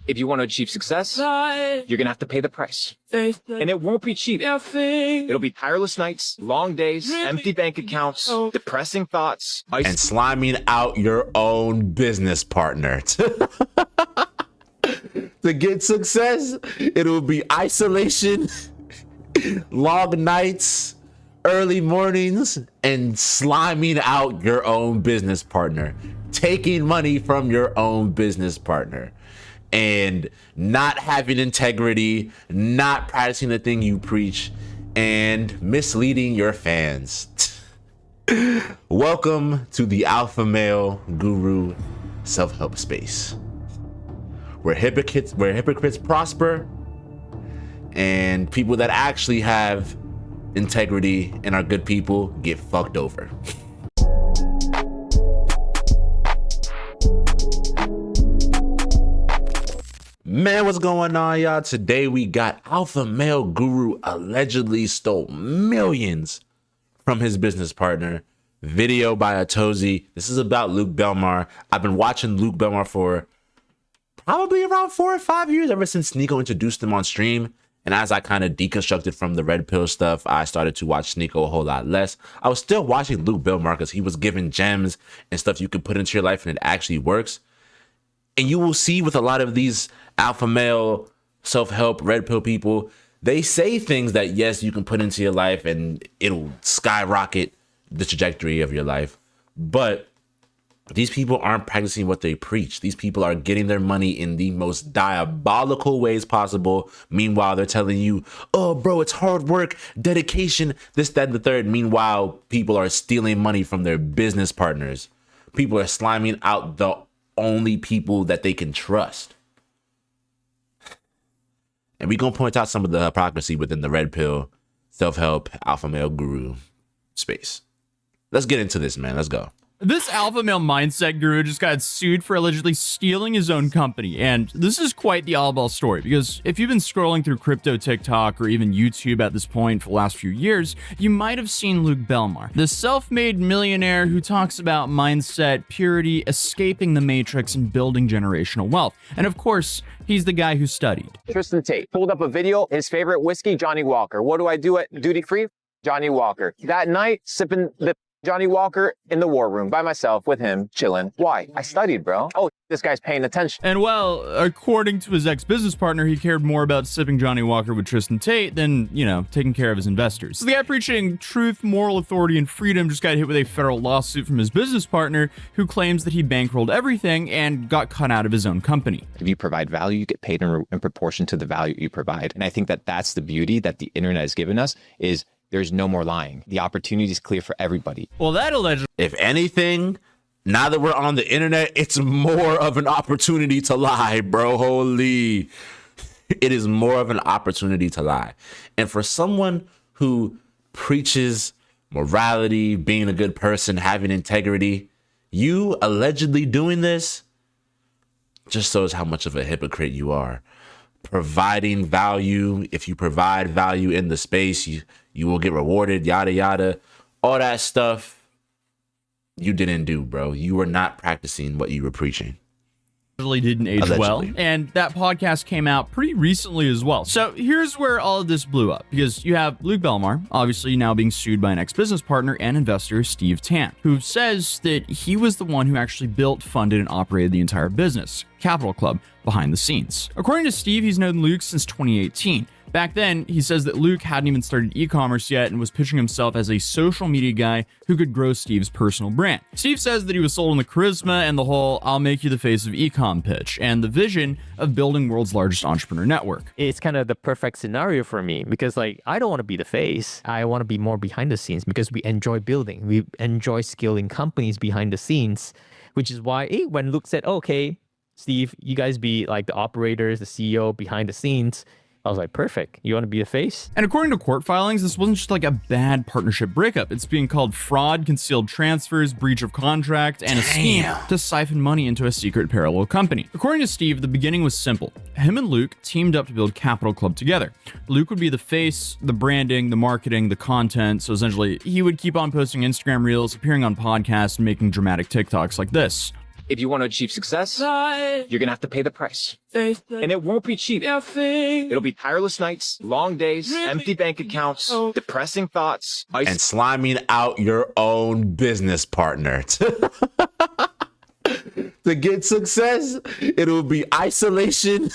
if you want to achieve success, you're going to have to pay the price. And it won't be cheap. It'll be tireless nights, long days, empty bank accounts, depressing thoughts, and sliming out your own business partner. To get success, it'll be isolation, long nights, early mornings, and sliming out your own business partner, taking money from your own business partner, and not having integrity, not practicing the thing you preach, and misleading your fans. Welcome to the Alpha Male Guru Self-Help Space, where hypocrites prosper and people that actually have integrity and are good people get fucked over. Man, what's going on, y'all? Today we got Alpha Male Guru allegedly stole millions from his business partner. Video by Atozi. This is about Luke Belmar. I've been watching Luke Belmar for probably around 4 or 5 years, ever since Sneeko introduced him on stream. And as I kind of deconstructed from the red pill stuff, I started to watch Sneeko a whole lot less. I was still watching Luke Belmar because he was giving gems and stuff you could put into your life and it actually works. And you will see with a lot of these alpha male self-help red pill people, they say things that, yes, you can put into your life and it'll skyrocket the trajectory of your life. But these people aren't practicing what they preach. These people are getting their money in the most diabolical ways possible. Meanwhile, they're telling you, oh, bro, it's hard work, dedication, this, that, and the third. Meanwhile, people are stealing money from their business partners. People are sliming out the only people that they can trust. And we're going to point out some of the hypocrisy within the red pill, self-help, alpha male guru space. Let's get into this, man. Let's go. This alpha male mindset guru just got sued for allegedly stealing his own company. And this is quite the all-ball story, because if you've been scrolling through crypto TikTok or even YouTube at this point for the last few years, you might have seen Luke Belmar, the self-made millionaire who talks about mindset, purity, escaping the matrix, and building generational wealth. And of course, he's the guy who studied. Tristan Tate pulled up a video, his favorite whiskey, Johnny Walker. What do I do at duty free? Johnny Walker. That night, sipping the Johnny Walker in the war room by myself with him chilling. Why? I studied, bro. Oh, this guy's paying attention. And well, according to his ex-business partner, he cared more about sipping Johnny Walker with Tristan Tate than, taking care of his investors. So the guy preaching truth, moral authority, and freedom just got hit with a federal lawsuit from his business partner, who claims that he bankrolled everything and got cut out of his own company. If you provide value, you get paid in proportion to the value you provide. And I think that that's the beauty that the internet has given us, is there's no more lying. The opportunity is clear for everybody. Well, that allegedly... If anything, now that we're on the internet, it's more of an opportunity to lie, bro. Holy. It is more of an opportunity to lie. And for someone who preaches morality, being a good person, having integrity, you allegedly doing this just shows how much of a hypocrite you are. Providing value, if you provide value in the space, you will get rewarded, yada yada, all that stuff you didn't do, bro. You were not practicing what you were preaching. Didn't age well, and that podcast came out pretty recently as well. So here's where all of this blew up, because you have Luke Belmar obviously now being sued by an ex-business partner and investor, Steve Tan, who says that he was the one who actually built, funded, and operated the entire business, Capital Club, behind the scenes. According to Steve, he's known Luke since 2018. Back then, he says that Luke hadn't even started e-commerce yet and was pitching himself as a social media guy who could grow Steve's personal brand. Steve says that he was sold on the charisma and the whole "I'll make you the face of e-com" pitch, and the vision of building world's largest entrepreneur network. It's kind of the perfect scenario for me, because I don't want to be the face. I want to be more behind the scenes, because we enjoy building. We enjoy scaling companies behind the scenes, which is why when Luke said, okay, Steve, you guys be like the operators, the CEO behind the scenes, I was like, perfect. You want to be a face? And according to court filings, this wasn't just like a bad partnership breakup. It's being called fraud, concealed transfers, breach of contract, and a scheme to siphon money into a secret parallel company. According to Steve, the beginning was simple. Him and Luke teamed up to build Capital Club together. Luke would be the face, the branding, the marketing, the content. So essentially, he would keep on posting Instagram reels, appearing on podcasts, and making dramatic TikToks like this. if you want to achieve success, you're going to have to pay the price. And it won't be cheap. It'll be tireless nights, long days, empty bank accounts, depressing thoughts, And sliming out your own business partner. To get success, it'll be isolation,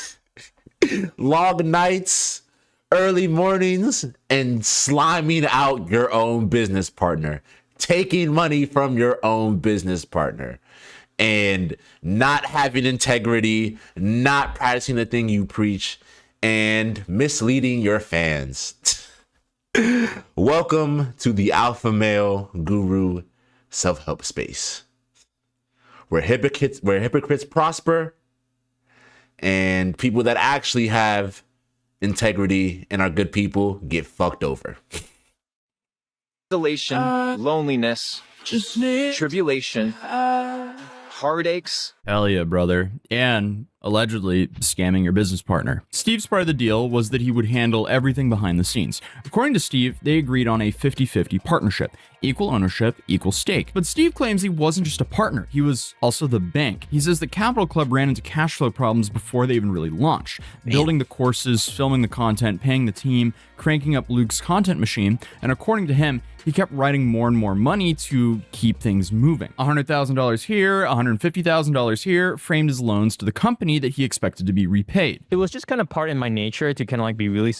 long nights, early mornings, and sliming out your own business partner. Taking money from your own business partner. And not having integrity, not practicing the thing you preach, and misleading your fans. Welcome to the Alpha Male Guru Self-Help Space, where hypocrites prosper and people that actually have integrity and are good people get fucked over. isolation, loneliness, tribulation, heartaches. Hell yeah, brother. And allegedly scamming your business partner. Steve's part of the deal was that he would handle everything behind the scenes. According to Steve, they agreed on a 50-50 partnership, equal ownership, equal stake. But Steve claims he wasn't just a partner, he was also the bank. He says the Capital Club ran into cash flow problems before they even really launched. Building the courses, filming the content, paying the team, cranking up Luke's content machine, and according to him, he kept writing more and more money to keep things moving. $100,000 here, $150,000 here, framed as loans to the company that he expected to be repaid. It was just kind of part in my nature to kind of like be really,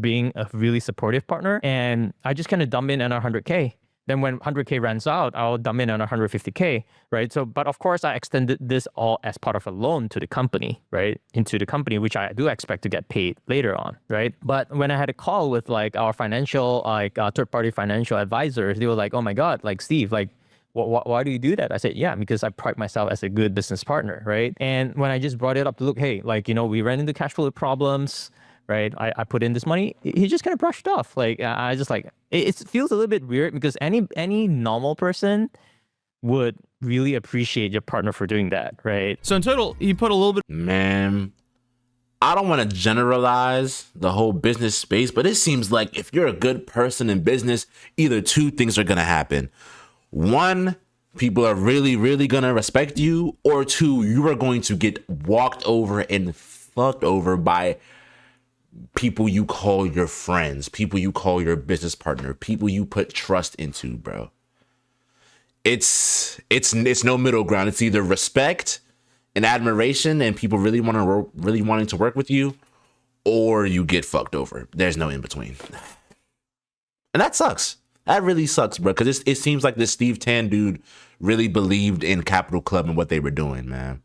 being a really supportive partner. And I just kind of dump in another 100K. Then when 100K runs out, I'll dump in another 150K, right? So, but of course, I extended this all as part of a loan to the company, right? Into the company, which I do expect to get paid later on, right? But when I had a call with like our financial, like third-party financial advisors, they were like, "Oh my God, like Steve, like, why do you do that?" I said, yeah, because I pride myself as a good business partner, right? And when I just brought it up to look, hey, like, you know, we ran into cash flow problems, right? I put in this money. He just kind of brushed off. Like, I just like, it feels a little bit weird because any normal person would really appreciate your partner for doing that, right? So in total, he put a little bit. Man, I don't want to generalize the whole business space, but it seems like if you're a good person in business, either two things are going to happen. One, people are really, really going to respect you, or two, you are going to get walked over and fucked over by people you call your friends, people you call your business partner, people you put trust into, bro. It's no middle ground. It's either respect and admiration and people really wanting to work with you, or you get fucked over. There's no in between. And that sucks. That really sucks, bro, because it seems like this Steve Tan dude really believed in Capital Club and what they were doing, man.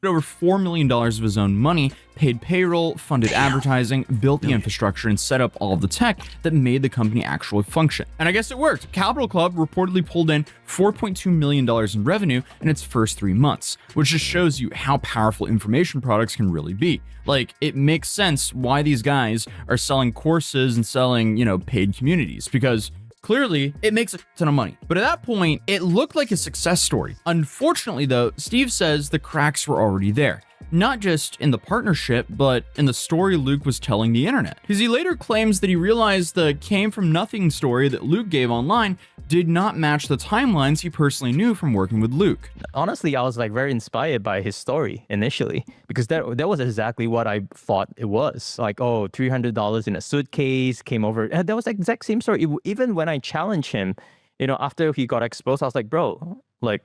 Over $4 million of his own money, paid payroll, funded advertising, built the infrastructure, and set up all of the tech that made the company actually function. And I guess it worked. Capital Club reportedly pulled in $4.2 million in revenue in its first 3 months, which just shows you how powerful information products can really be. Like, it makes sense why these guys are selling courses and selling, you know, paid communities, because clearly, it makes a ton of money. But at that point, it looked like a success story. Unfortunately, though, Steve says the cracks were already there. Not just in the partnership, but in the story Luke was telling the internet. Because he later claims that he realized the came from nothing story that Luke gave online did not match the timelines he personally knew from working with Luke. Honestly, I was like very inspired by his story initially, because that was exactly what I thought it was. Like, oh, $300 in a suitcase came over. And that was the exact same story. Even when I challenged him, you know, after he got exposed, I was like, bro, like,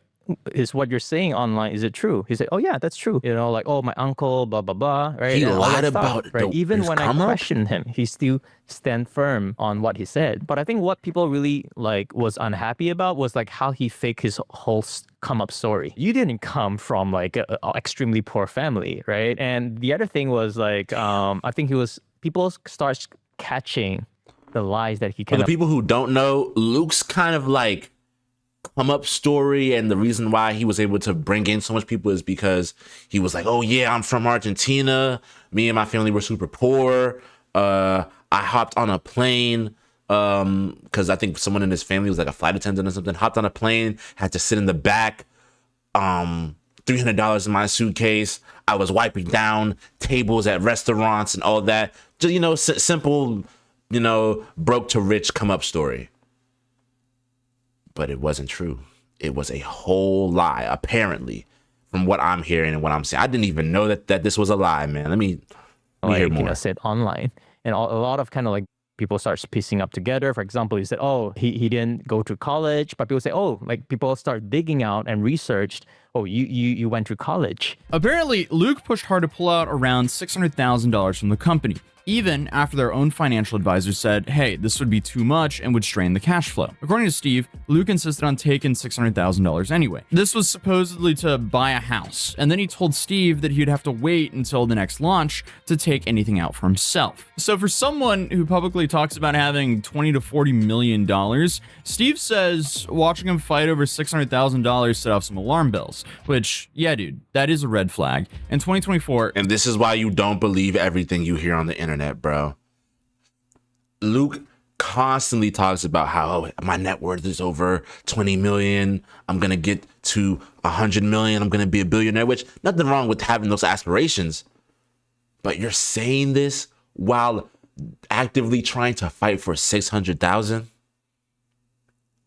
is what you're saying online, is it true? He said, oh yeah, that's true. You know, like, oh, my uncle, blah, blah, blah, right? He and lied about right? Even when I come up? questioned him, he still stand firm on what he said. But I think what people really like was unhappy about was like how he faked his whole come up story. You didn't come like a extremely poor family, right? And the other thing was like, I think people start catching the lies that he For kind the of. people who don't know, Luke's kind of like come up story, and the reason why he was able to bring in so much people is because he was like, oh yeah, I'm from Argentina, me and my family were super poor, I hopped on a plane because I think someone in his family was like a flight attendant or something, hopped on a plane, had to sit in the back, $300 in my suitcase, I was wiping down tables at restaurants and all that. Just, you know, simple, you know, broke to rich come up story. But it wasn't true. It was a whole lie, apparently, from what I'm hearing and what I'm saying. I didn't even know that this was a lie, man. Let me hear more. Said online, and a lot of kind of like people start piecing up together. For example, you said, oh, he didn't go to college, but people say, oh, like people start digging out and researched, oh, you went to college. Apparently, Luke pushed hard to pull out around $600,000 from the company, even after their own financial advisor said, hey, this would be too much and would strain the cash flow. According to Steve, Luke insisted on taking $600,000 anyway. This was supposedly to buy a house, and then he told Steve that he'd have to wait until the next launch to take anything out for himself. So for someone who publicly talks about having $20 to $40 million, Steve says watching him fight over $600,000 set off some alarm bells, which, yeah, dude, that is a red flag. In 2024, And this is why you don't believe everything you hear on the internet, bro. Luke constantly talks about how my net worth is over 20 million. I'm going to get to 100 million. I'm going to be a billionaire, which nothing wrong with having those aspirations. But you're saying this while actively trying to fight for 600,000.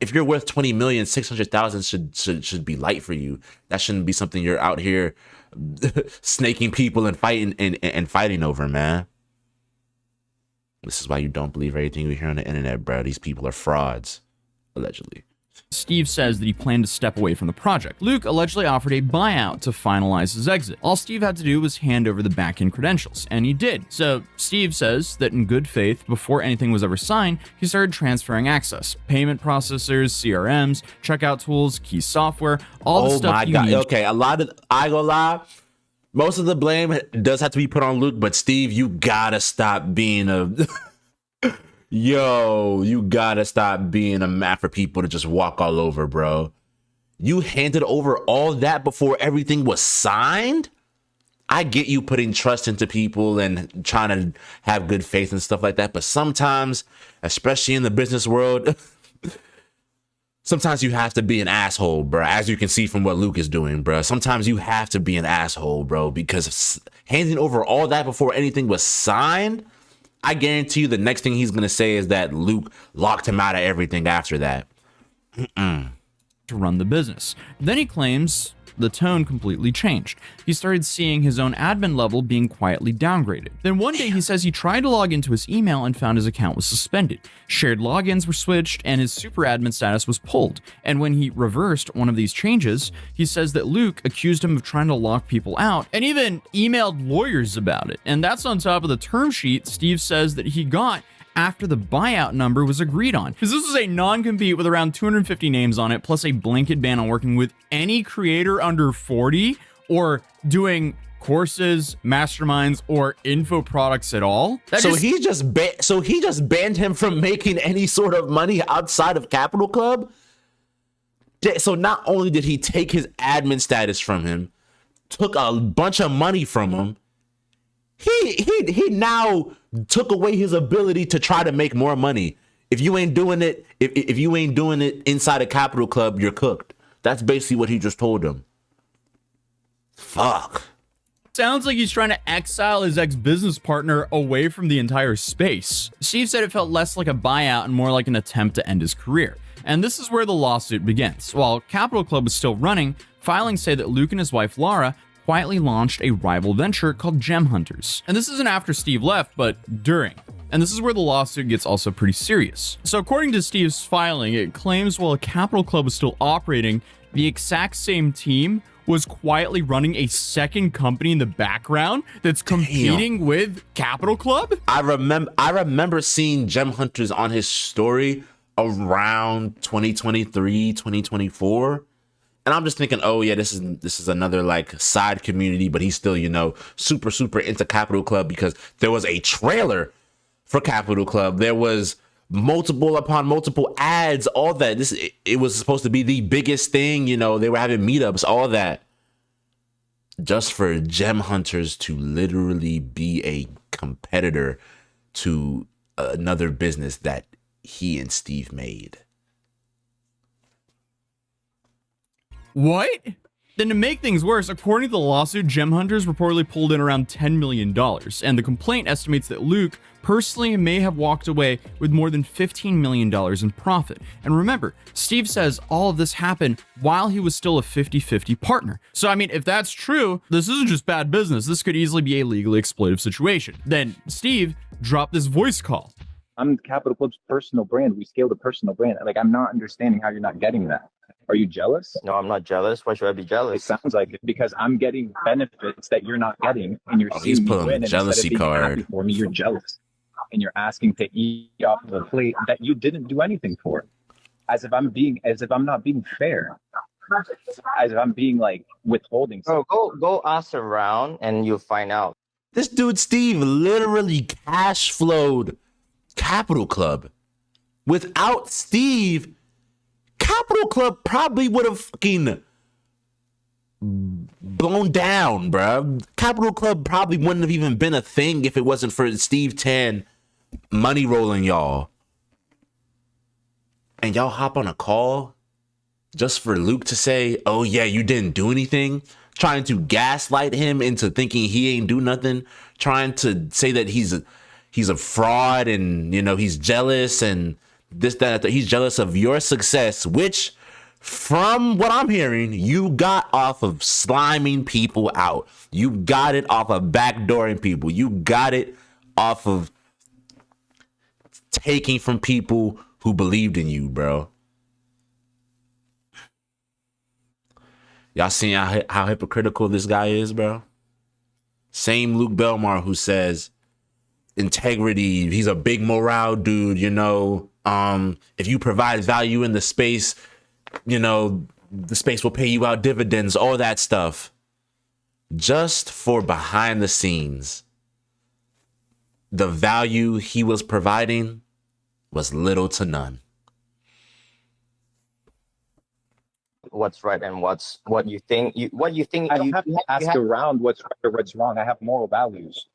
If you're worth 20 million, 600,000 should be light for you. That shouldn't be something you're out here snaking people and fighting over, man. This is why you don't believe everything you hear on the internet, bro. These people are frauds, allegedly. Steve says that he planned to step away from the project. Luke allegedly offered a buyout to finalize his exit. All Steve had to do was hand over the back-end credentials, and he did. So Steve says that in good faith, before anything was ever signed, he started transferring access, payment processors, CRMs, checkout tools, key software, all the stuff you need. Okay, I gonna lie. Most of the blame does have to be put on Luke, but Steve, you gotta stop being a you gotta stop being a mat for people to just walk all over, bro. You handed over all that before everything was signed? I get you putting trust into people and trying to have good faith and stuff like that, but sometimes, especially in the business world, sometimes you have to be an asshole, bro, as you can see from what Luke is doing, bro. Sometimes you have to be an asshole, bro, because handing over all that before anything was signed, I guarantee you the next thing he's going to say is that Luke locked him out of everything after that. To run the business. Then he claims the tone completely changed. He started seeing his own admin level being quietly downgraded. Then one day he says he tried to log into his email and found his account was suspended. Shared logins were switched and his super admin status was pulled. And when he reversed one of these changes, he says that Luke accused him of trying to lock people out and even emailed lawyers about it. And that's on top of the term sheet Steve says that he got after the buyout number was agreed on. Because this was a non-compete with around 250 names on it, plus a blanket ban on working with any creator under 40 or doing courses, masterminds, or info products at all. He just banned him from making any sort of money outside of Capital Club. So not only did he take his admin status from him, took a bunch of money from him, he now took away his ability to try to make more money. If you ain't doing it, if you ain't doing it inside a Capital Club, you're cooked. That's basically what he just told him. Fuck. Sounds like he's trying to exile his ex-business partner away from the entire space. Steve said it felt less like a buyout and more like an attempt to end his career. And this is where the lawsuit begins. While Capital Club was still running, filings say that Luke and his wife Laura quietly launched a rival venture called Gem Hunters. And this isn't after Steve left, but during. And this is where the lawsuit gets also pretty serious. So according to Steve's filing, it claims while Capital Club was still operating, the exact same team was quietly running a second company in the background that's competing with Capital Club. I remember seeing Gem Hunters on his story around 2023, 2024. And I'm just thinking, oh yeah, this is another like side community, but he's still, super into Capital Club because there was a trailer for Capital Club. There was multiple upon multiple ads, all that. It was supposed to be the biggest thing, they were having meetups, all that. Just for Gem Hunters to literally be a competitor to another business that he and Steve made. What? Then to make things worse, according to the lawsuit, Gem Hunters reportedly pulled in around $10 million, and the complaint estimates that Luke personally may have walked away with more than $15 million in profit. And remember, Steve says all of this happened while he was still a 50-50 partner. So I mean, if that's true, this isn't just bad business, this could easily be a legally exploitive situation. Then Steve dropped this voice call. I'm Capital Club's personal brand. We scaled a personal brand. Like, I'm not understanding how you're not getting that. Are you jealous? No, I'm not jealous. Why should I be It jealous? sounds like it because I'm getting benefits that you're not getting, and you're He's seeing me pulling win. the And instead of jealousy being happy card. for me, you're jealous, and you're asking to eat off of a plate that you didn't do anything for, as if I'm not being fair, as if I'm being like withholding. Bro, go ask around and you'll find out. This dude Steve literally cash flowed Capital Club. Without Steve, Capital Club probably would have fucking blown down, bruh. Capital Club probably wouldn't have even been a thing if it wasn't for Steve Tan money rolling y'all. And y'all hop on a call just for Luke to say, oh yeah, you didn't do anything, trying to gaslight him into thinking he ain't do nothing, trying to say that he's a fraud and, you know, he's jealous and this, that, he's jealous of your success, which from what I'm hearing, you got off of sliming people out. You got it off of backdooring people. You got it off of taking from people who believed in you, bro. Y'all seen how hypocritical this guy is, bro? Same Luke Belmar who says integrity, he's a big morale dude, you know. If you provide value in the space, you know, the space will pay you out dividends, all that stuff. Just for behind the scenes, the value he was providing was little to none. What's right and what you think. I don't have to ask around what's right or what's wrong. I have moral values,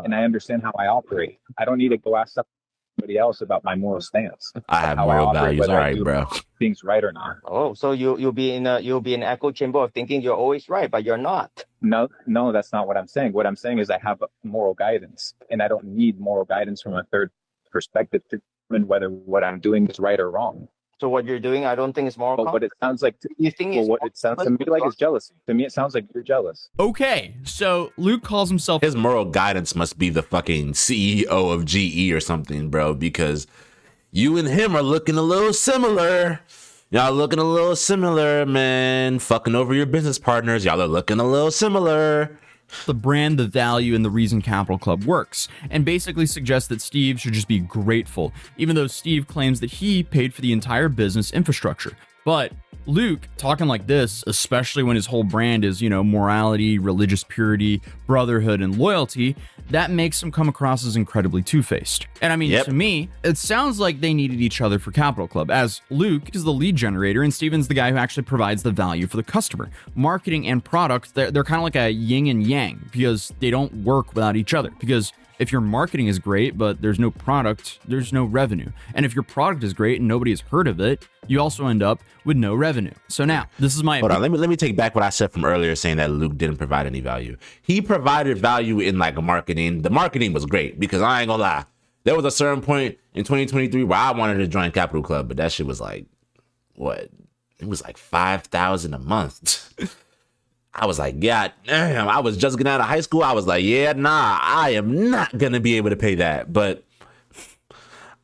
and I understand how I operate. I don't need to go ask somebody else about my moral stance. I have How moral operate, values, all whether I right, do bro. Things right or not. Oh, so you'll be in an echo chamber of thinking you're always right, but you're not. No, that's not what I'm saying. What I'm saying is I have moral guidance, and I don't need moral guidance from a third perspective to determine whether what I'm doing is right or wrong. So what you're doing, I don't think is moral. But what it sounds like, You think it's what it sounds to me like is jealousy. To me, it sounds like you're jealous. Okay, so Luke calls himself His moral guidance must be the fucking CEO of GE or something, bro, because you and him are looking a little similar. Y'all looking a little similar, man. Fucking over your business partners. Y'all are looking a little similar. the brand, the value, and the reason Capital Club works, and basically suggests that Steve should just be grateful, even though Steve claims that he paid for the entire business infrastructure. But Luke talking like this, especially when his whole brand is, morality, religious purity, brotherhood, and loyalty, that makes him come across as incredibly two-faced. And I mean, Yep. to me, it sounds like they needed each other for Capital Club, as Luke is the lead generator and Steven's the guy who actually provides the value for the customer. Marketing and product, they're kind of like a yin and yang because they don't work without each other. Because if your marketing is great, but there's no product, there's no revenue. And if your product is great and nobody has heard of it, you also end up with no revenue. So now, this is my Hold on, let me take back what I said from earlier, saying that Luke didn't provide any value. He provided value in like marketing. The marketing was great because I ain't gonna lie. There was a certain point in 2023 where I wanted to join Capital Club, but that shit was like, what? It was like $5,000 a month. I was like, God damn, I was just getting out of high school. I was like, yeah, nah, I am not gonna be able to pay that. But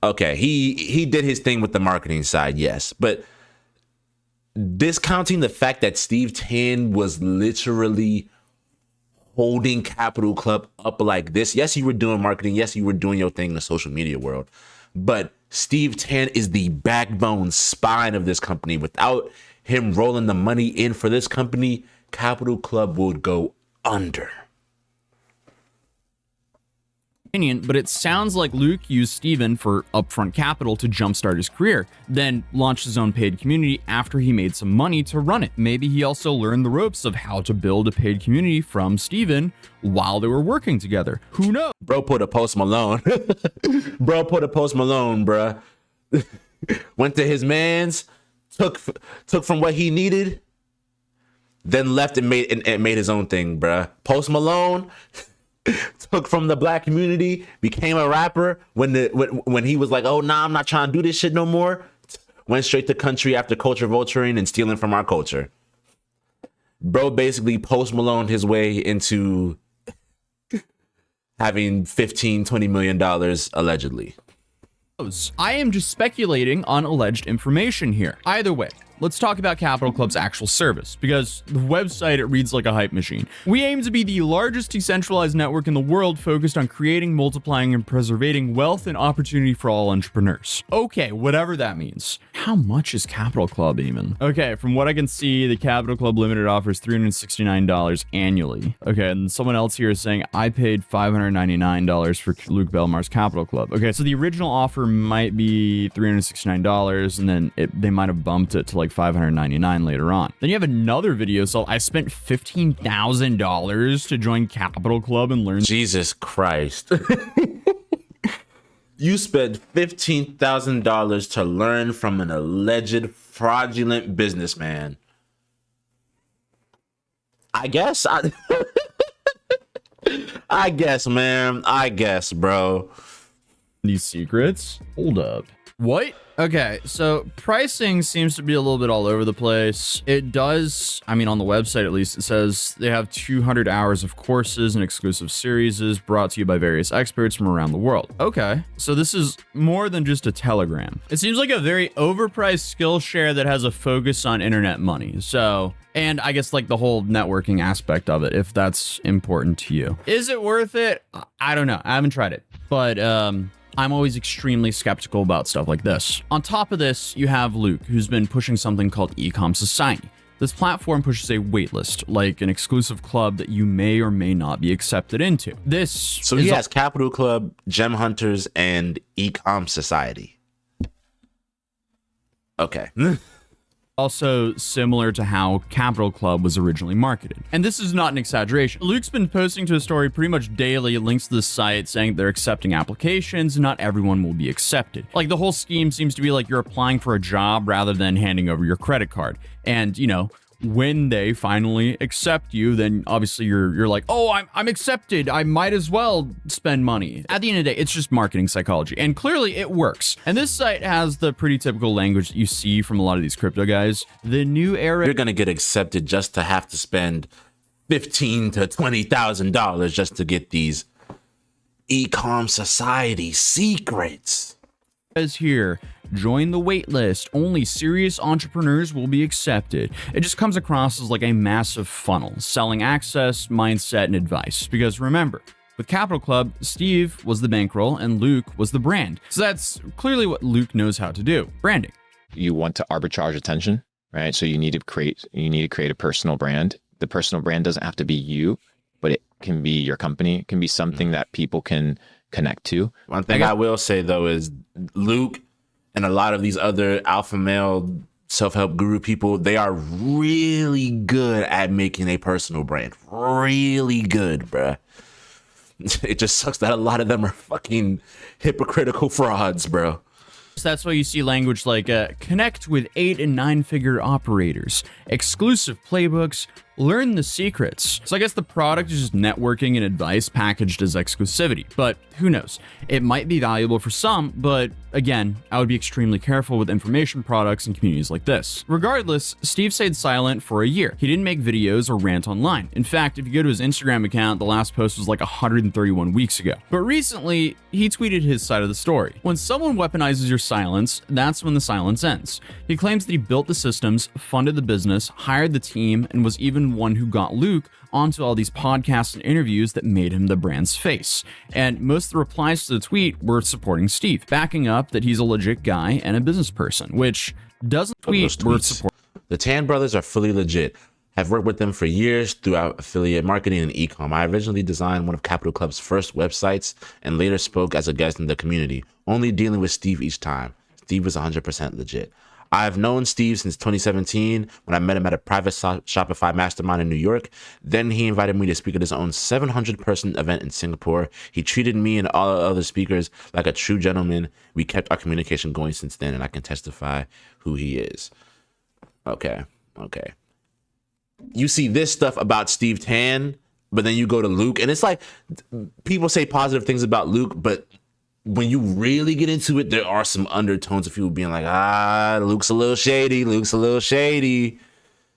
okay, he did his thing with the marketing side, yes. But discounting the fact that Steve Tan was literally holding Capital Club up like this. Yes, you were doing marketing. Yes, you were doing your thing in the social media world. But Steve Tan is the backbone spine of this company. Without him rolling the money in for this company, Capital Club would go under. But it sounds like Luke used Steven for upfront capital to jumpstart his career, then launched his own paid community after he made some money to run it. Maybe he also learned the ropes of how to build a paid community from Steven while they were working together. Who knows? Bro put a Post Malone. Bro put a Post Malone, bruh. Went to his mans, took from what he needed, then left and made his own thing, bruh. Post Malone took from the black community, became a rapper when he was like, oh nah, I'm not trying to do this shit no more. Went straight to country after culture vulturing and stealing from our culture. Bro basically Post Malone his way into having $15-20 million allegedly. I am just speculating on alleged information here. Either way, let's talk about Capital Club's actual service, because the website, it reads like a hype machine. We aim to be the largest decentralized network in the world focused on creating, multiplying, and preserving wealth and opportunity for all entrepreneurs. Okay, whatever that means. How much is Capital Club even? Okay, from what I can see, the Capital Club Limited offers $369 annually. Okay, and someone else here is saying, I paid $599 for Luke Belmar's Capital Club. Okay, so the original offer might be $369, and then they might have bumped it to like $599 later on. Then you have another video, so I spent $15,000 to join Capital Club and learn. Jesus Christ. You spent $15,000 to learn from an alleged fraudulent businessman. I guess, I guess, man. I guess, bro. These secrets? Hold up. What? Okay, so pricing seems to be a little bit all over the place. It does, I mean, on the website at least, it says they have 200 hours of courses and exclusive series brought to you by various experts from around the world. Okay, so this is more than just a Telegram. It seems like a very overpriced Skillshare that has a focus on internet money. So, and I guess like the whole networking aspect of it, if that's important to you. Is it worth it? I don't know. I haven't tried it, but I'm always extremely skeptical about stuff like this. On top of this, you have Luke, who's been pushing something called Ecom Society. This platform pushes a waitlist, like an exclusive club that you may or may not be accepted into. So he has Capital Club, Gem Hunters, and Ecom Society. Okay. Also similar to how Capital Club was originally marketed. And this is not an exaggeration. Luke's been posting to his story pretty much daily links to the site saying they're accepting applications, not everyone will be accepted. Like the whole scheme seems to be like you're applying for a job rather than handing over your credit card. And, you know, when they finally accept you, then obviously you're like, oh, I'm accepted. I might as well spend money. At the end of the day, it's just marketing psychology. And clearly it works. And this site has the pretty typical language that you see from a lot of these crypto guys. The new era. You're going to get accepted just to have to spend $15,000 to $20,000 just to get these Ecom Society secrets. Says here, join the waitlist. Only serious entrepreneurs will be accepted. It just comes across as like a massive funnel, selling access, mindset, and advice. Because remember, with Capital Club, Steve was the bankroll and Luke was the brand. So that's clearly what Luke knows how to do, branding. You want to arbitrage attention, right? So you need to create a personal brand. The personal brand doesn't have to be you, but it can be your company. It can be something that people can connect to. One thing I will say though is Luke and a lot of these other alpha male self-help guru people, they are really good at making a personal brand. Really good, bruh. It just sucks that a lot of them are fucking hypocritical frauds, bro. So that's why you see language like connect with 8- and 9-figure operators, exclusive playbooks, learn the secrets. So I guess the product is just networking and advice packaged as exclusivity, but who knows? It might be valuable for some, but again, I would be extremely careful with information products and communities like this. Regardless, Steve stayed silent for a year. He didn't make videos or rant online. In fact, if you go to his Instagram account, the last post was like 131 weeks ago. But recently, he tweeted his side of the story. When someone weaponizes your silence, that's when the silence ends. He claims that he built the systems, funded the business, hired the team, and was even one who got Luke onto all these podcasts and interviews that made him the brand's face. And most of the replies to the tweet were supporting Steve, backing up that he's a legit guy and a business person, which doesn't tweet worth support. The Tan brothers are fully legit. I've worked with them for years throughout affiliate marketing and e-com. I originally designed one of Capital Club's first websites and later spoke as a guest in the community, only dealing with Steve each time. Steve was 100% legit. I've known Steve since 2017 when I met him at a private Shopify mastermind in New York. Then he invited me to speak at his own 700-person event in Singapore. He treated me and all other speakers like a true gentleman. We kept our communication going since then, and I can testify who he is. Okay. you see this stuff about Steve Tan, but then you go to Luke, and it's like people say positive things about Luke, but when you really get into it, there are some undertones of people being like, Luke's a little shady. Luke's a little shady.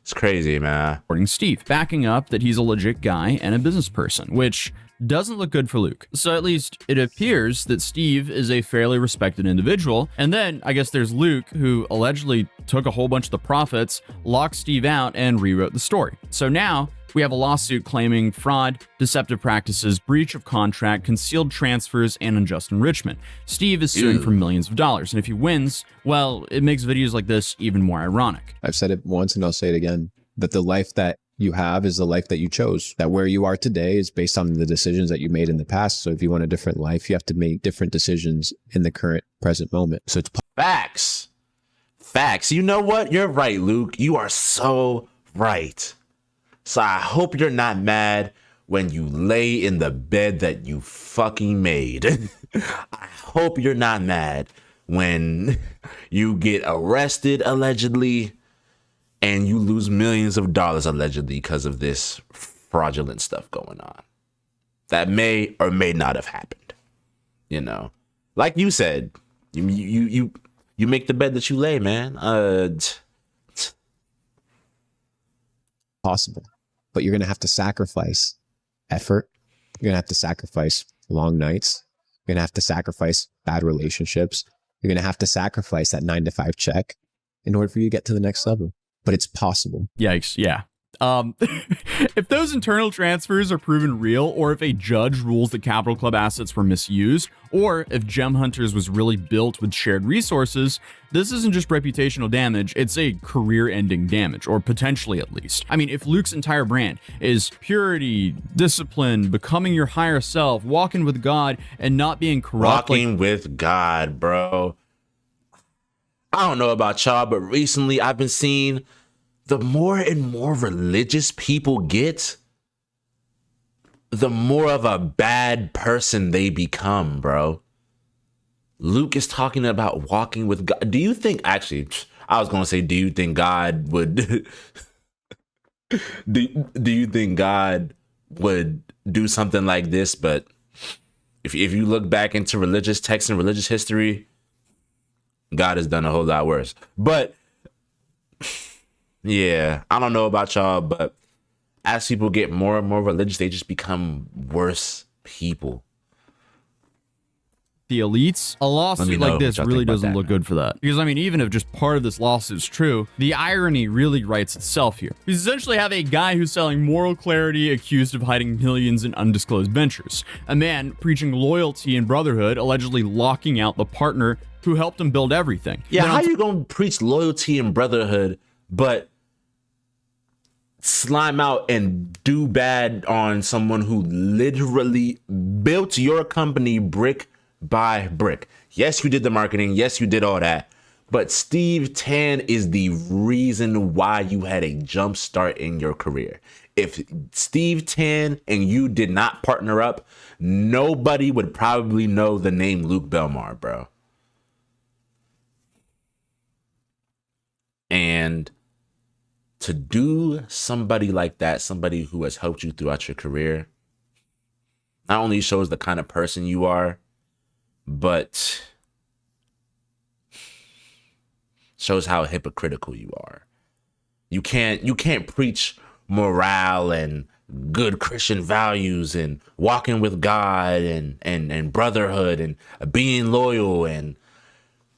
It's crazy, man. According to Steve, backing up that he's a legit guy and a business person, which doesn't look good for Luke. So at least it appears that Steve is a fairly respected individual. And then I guess there's Luke, who allegedly took a whole bunch of the profits, locked Steve out, and rewrote the story. So now we have a lawsuit claiming fraud, deceptive practices, breach of contract, concealed transfers, and unjust enrichment. Steve is suing for millions of dollars, and if he wins, well, it makes videos like this even more ironic. I've said it once and I'll say it again, that the life that you have is the life that you chose. That where you are today is based on the decisions that you made in the past. So if you want a different life, you have to make different decisions in the current present moment. So it's Facts. Facts. You know what? You're right, Luke. You are so right. So I hope you're not mad when you lay in the bed that you fucking made. I hope you're not mad when you get arrested allegedly and you lose millions of dollars allegedly because of this fraudulent stuff going on. That may or may not have happened. You know, like you said, you make the bed that you lay, man. possible. But you're going to have to sacrifice effort. You're going to have to sacrifice long nights. You're going to have to sacrifice bad relationships. You're going to have to sacrifice that 9-to-5 check in order for you to get to the next level. But it's possible. Yikes. Yeah. If those internal transfers are proven real, or if a judge rules that Capital Club assets were misused, or if Gem Hunters was really built with shared resources, this isn't just reputational damage, it's a career-ending damage, or potentially at least. I mean, if Luke's entire brand is purity, discipline, becoming your higher self, walking with God, and not being corrupt. Walking with God, bro. I don't know about y'all, but recently I've been seeing the more and more religious people get, the more of a bad person they become, bro. Luke is talking about walking with God. Do you think, actually, I was going to say, do you think God would, do you think God would do something like this? But if you look back into religious texts and religious history, God has done a whole lot worse. But yeah, I don't know about y'all, but as people get more and more religious, they just become worse people. The elites, a lawsuit like this really doesn't look good for that. Because, I mean, even if just part of this lawsuit's true, the irony really writes itself here. We essentially have a guy who's selling moral clarity accused of hiding millions in undisclosed ventures. A man preaching loyalty and brotherhood, allegedly locking out the partner who helped him build everything. Yeah, how you gonna preach loyalty and brotherhood, but slime out and do bad on someone who literally built your company brick by brick? Yes, you did the marketing. Yes, you did all that. But Steve Tan is the reason why you had a jump start in your career. If Steve Tan and you did not partner up, nobody would probably know the name Luke Belmar, bro. And to do somebody like that, somebody who has helped you throughout your career, not only shows the kind of person you are, but shows how hypocritical you are. You can't preach morale and good Christian values and walking with God and brotherhood and being loyal and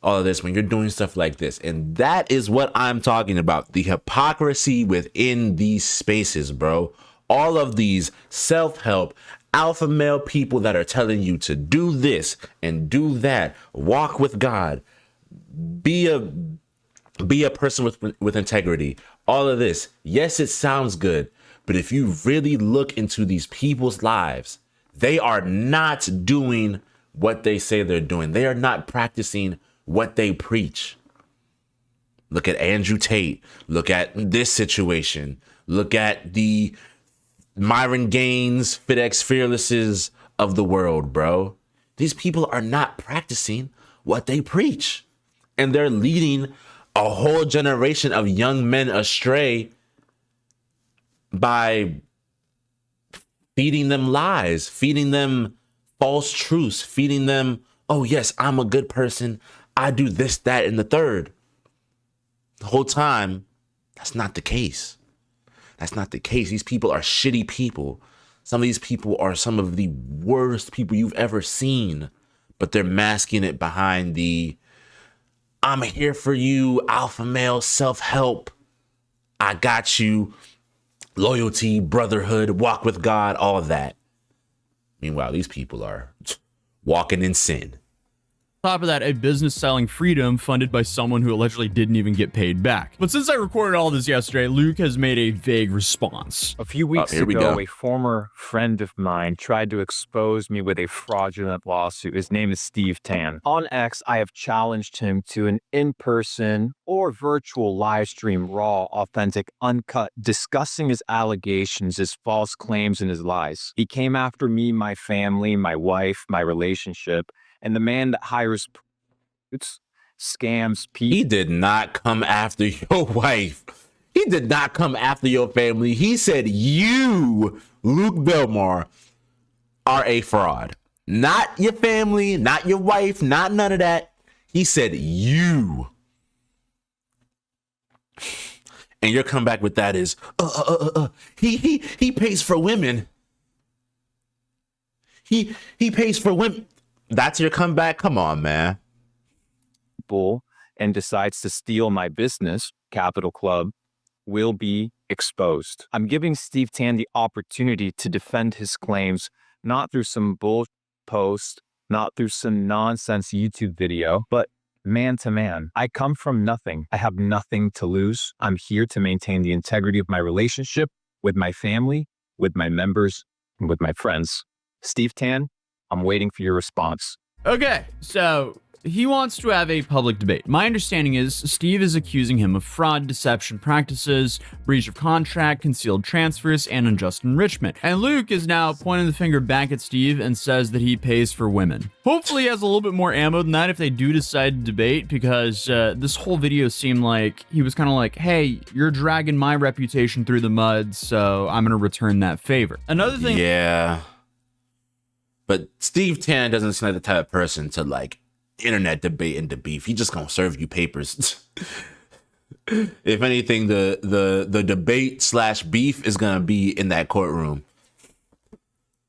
all of this when you're doing stuff like this. And that is what I'm talking about. The hypocrisy within these spaces, bro. All of these self-help alpha male people that are telling you to do this and do that, walk with God, be a person with integrity. All of this. Yes, it sounds good, but if you really look into these people's lives, they are not doing what they say they're doing. They are not practicing what they preach. Look at Andrew Tate. Look at this situation. Look at the Myron Gaines, FitX Fearlesses of the world, bro. These people are not practicing what they preach. And they're leading a whole generation of young men astray by feeding them lies, feeding them false truths, feeding them, oh yes, I'm a good person, I do this, that, and the third. The whole time, that's not the case. That's not the case. These people are shitty people. Some of these people are some of the worst people you've ever seen, but they're masking it behind the, I'm here for you, alpha male, self-help, I got you, loyalty, brotherhood, walk with God, all of that. Meanwhile, these people are walking in sin. Top of that, a business selling freedom funded by someone who allegedly didn't even get paid back. But since I recorded all this yesterday, Luke has made a vague response. A few weeks ago, a former friend of mine tried to expose me with a fraudulent lawsuit. His name is Steve Tan. On X, I have challenged him to an in-person or virtual live stream, raw, authentic, uncut, discussing his allegations, his false claims, and his lies. He came after me, my family, my wife, my relationship, and the man that hires scams people. He did not come after your wife. He did not come after your family. He said you, Luke Belmar, are a fraud. Not your family, not your wife, not none of that. He said you. And your comeback with that is, he pays for women. He pays for women. That's your comeback? Come on, man. And decides to steal my business, Capital Club, will be exposed. I'm giving Steve Tan the opportunity to defend his claims, not through some bull post, not through some nonsense YouTube video, but man to man. I come from nothing. I have nothing to lose. I'm here to maintain the integrity of my relationship with my family, with my members, and with my friends. Steve Tan, I'm waiting for your response. Okay, so he wants to have a public debate. My understanding is Steve is accusing him of fraud, deception practices, breach of contract, concealed transfers, and unjust enrichment. And Luke is now pointing the finger back at Steve and says that he pays for women. Hopefully he has a little bit more ammo than that if they do decide to debate, because this whole video seemed like he was kind of like, hey, you're dragging my reputation through the mud, so I'm going to return that favor. Another thing... Yeah. But Steve Tan doesn't seem like the type of person to like internet debate and beef. He just gonna serve you papers. If anything, the debate / beef is gonna be in that courtroom.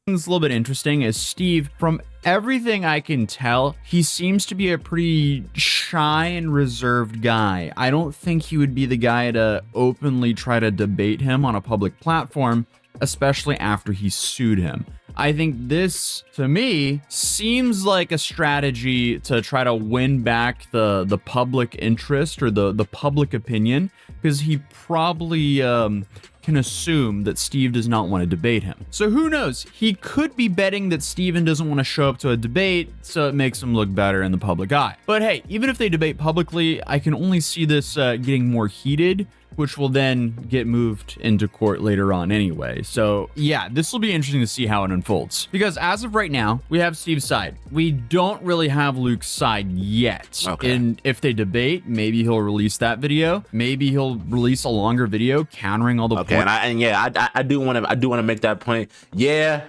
It's a little bit interesting is Steve, from everything I can tell, he seems to be a pretty shy and reserved guy. I don't think he would be the guy to openly try to debate him on a public platform, especially after he sued him. I think this, to me, seems like a strategy to try to win back the public interest or the public opinion, because he probably can assume that Steve does not want to debate him. So who knows? He could be betting that Steven doesn't want to show up to a debate, so it makes him look better in the public eye. But hey, even if they debate publicly, I can only see this getting more heated, which will then get moved into court later on anyway. So yeah, this will be interesting to see how it unfolds. Because as of right now, we have Steve's side. We don't really have Luke's side yet. Okay. And if they debate, maybe he'll release that video. Maybe he'll release a longer video countering all the points. I do want to make that point. Yeah,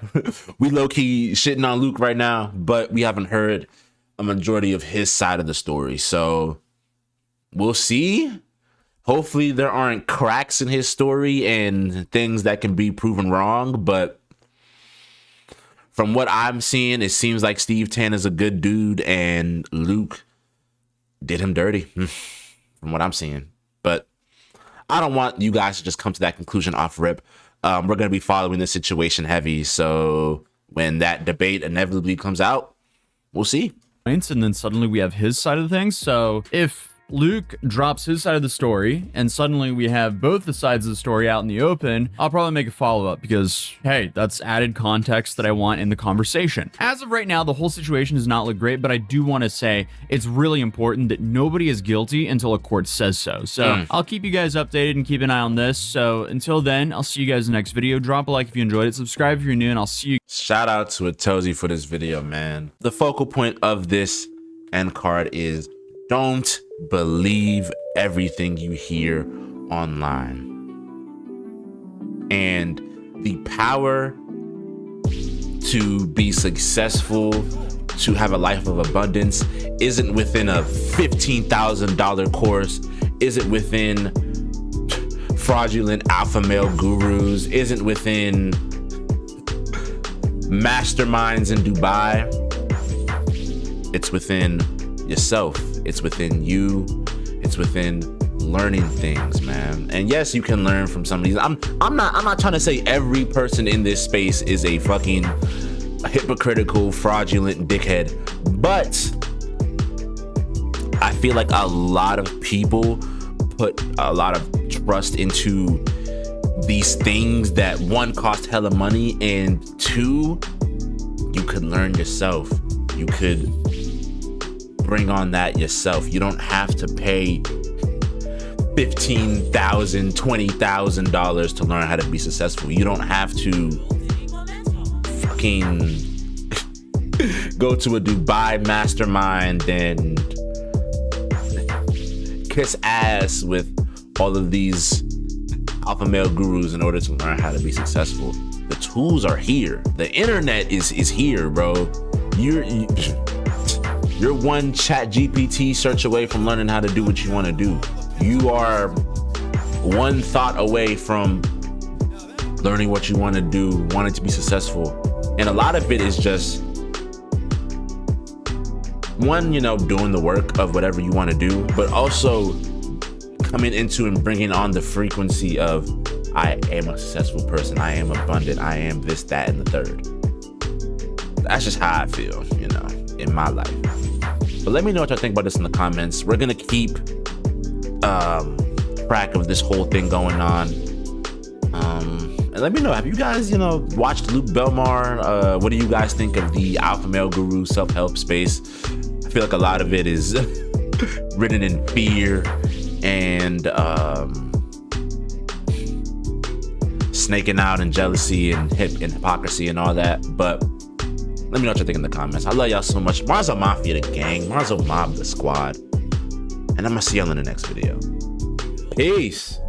we low key shitting on Luke right now, but we haven't heard a majority of his side of the story. So we'll see. Hopefully there aren't cracks in his story and things that can be proven wrong. But from what I'm seeing, it seems like Steve Tan is a good dude and Luke did him dirty from what I'm seeing. But I don't want you guys to just come to that conclusion off rip. We're going to be following this situation heavy. So when that debate inevitably comes out, we'll see. And then suddenly we have his side of things. So if Luke drops his side of the story and suddenly we have both the sides of the story out in the open, I'll probably make a follow-up because, hey, that's added context that I want in the conversation. As of right now, the whole situation does not look great, but I do want to say it's really important that nobody is guilty until a court says so. So I'll keep you guys updated and keep an eye on this. So until then, I'll see you guys in the next video. Drop a like if you enjoyed it, subscribe if you're new, and I'll see you. Shout out to Atozi for this video, man. The focal point of this end card is don't believe everything you hear online. And the power to be successful, to have a life of abundance, isn't within a $15,000 course, isn't within fraudulent alpha male gurus, isn't within masterminds in Dubai. It's within yourself. It's within you. It's within learning things, man. And yes, you can learn from some of these. I'm not trying to say every person in this space is a fucking hypocritical, fraudulent dickhead, but I feel like a lot of people put a lot of trust into these things that, one, cost hella money, and two, you could learn yourself. You could bring on that yourself. You don't have to pay $15,000, $20,000 to learn how to be successful. You don't have to fucking go to a Dubai mastermind and kiss ass with all of these alpha male gurus in order to learn how to be successful. The tools are here. The internet is here, bro. You're one chat GPT search away from learning how to do what you want to do. You are one thought away from learning what you want to do, wanting to be successful. And a lot of it is just, one, doing the work of whatever you want to do, but also coming into and bringing on the frequency of, I am a successful person, I am abundant, I am this, that, and the third. That's just how I feel, in my life. But let me know what y'all think about this in the comments. We're gonna keep track of this whole thing going on. And let me know, have you guys, watched Luke Belmar? What do you guys think of the alpha male guru self-help space? I feel like a lot of it is written in fear and snaking out and jealousy and hypocrisy and all that. But let me know what you think in the comments. I love y'all so much. Marso Mafia the gang. Marso Mob the squad. And I'm gonna see y'all in the next video. Peace.